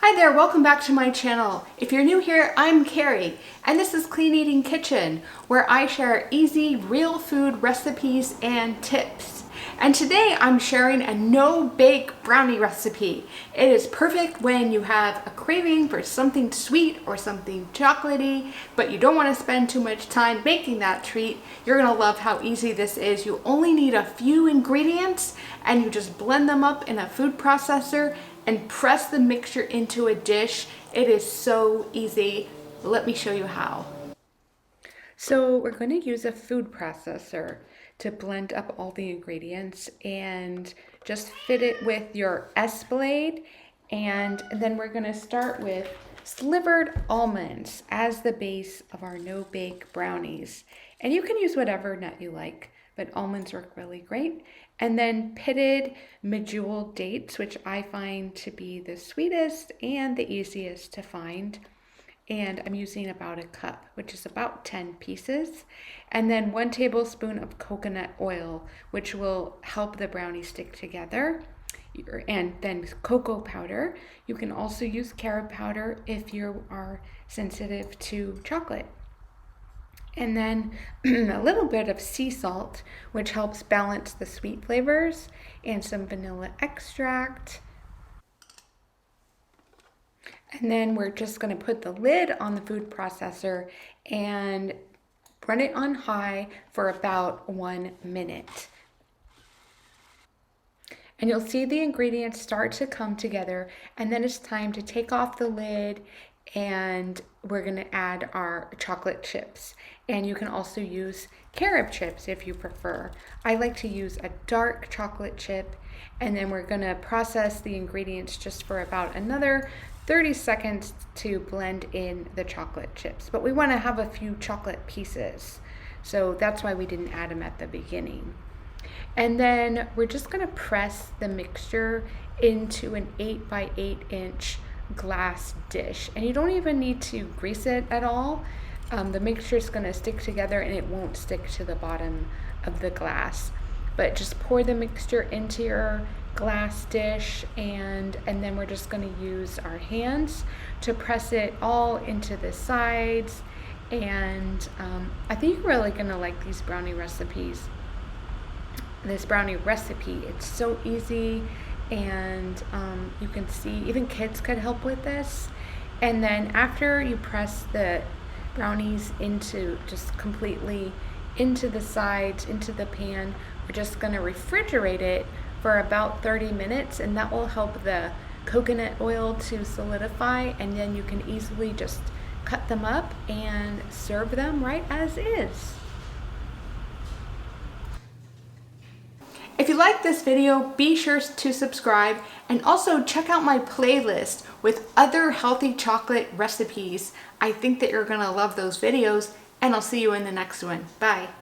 Hi there, welcome back to my channel. If you're new here, I'm Carrie, and this is Clean Eating Kitchen, where I share easy, real food recipes and tips. And today I'm sharing a no-bake brownie recipe. It is perfect when you have a craving for something sweet or something chocolatey, but you don't want to spend too much time making that treat. You're gonna love how easy this is. You only need a few ingredients and you just blend them up in a food processor and press the mixture into a dish. It is so easy. Let me show you how. So we're going to use a food processor to blend up all the ingredients and just fit it with your S blade. And then we're going to start with slivered almonds as the base of our no-bake brownies. And you can use whatever nut you like, but almonds work really great. And then pitted Medjool dates, which I find to be the sweetest and the easiest to find. And I'm using about a cup, which is about 10 pieces. And then 1 tablespoon of coconut oil, which will help the brownie stick together. And then cocoa powder. You can also use carob powder if you are sensitive to chocolate. And then a little bit of sea salt, which helps balance the sweet flavors, and some vanilla extract. And then we're just going to put the lid on the food processor and run it on high for about 1 minute. And you'll see the ingredients start to come together, and then it's time to take off the lid, and we're going to add our chocolate chips. And you can also use carob chips if you prefer. I like to use a dark chocolate chip, and then we're going to process the ingredients just for about another 30 seconds to blend in the chocolate chips. But we want to have a few chocolate pieces, so that's why we didn't add them at the beginning. And then we're just going to press the mixture into an 8 by 8 inch glass dish, and you don't even need to grease it at all. The mixture is going to stick together and it won't stick to the bottom of the glass. But just pour the mixture into your glass dish, and then we're just going to use our hands to press it all into the sides. And I think you're really going to like these brownie recipes. This brownie recipe, it's so easy, and you can see even kids could help with this. And then after you press the brownies into just completely into the sides, into the pan, we're just going to refrigerate it for about 30 minutes, and that will help the coconut oil to solidify, and then you can easily just cut them up and serve them right as is. If you like this video, be sure to subscribe, and also check out my playlist with other healthy chocolate recipes. I think that you're gonna love those videos, and I'll see you in the next one. Bye.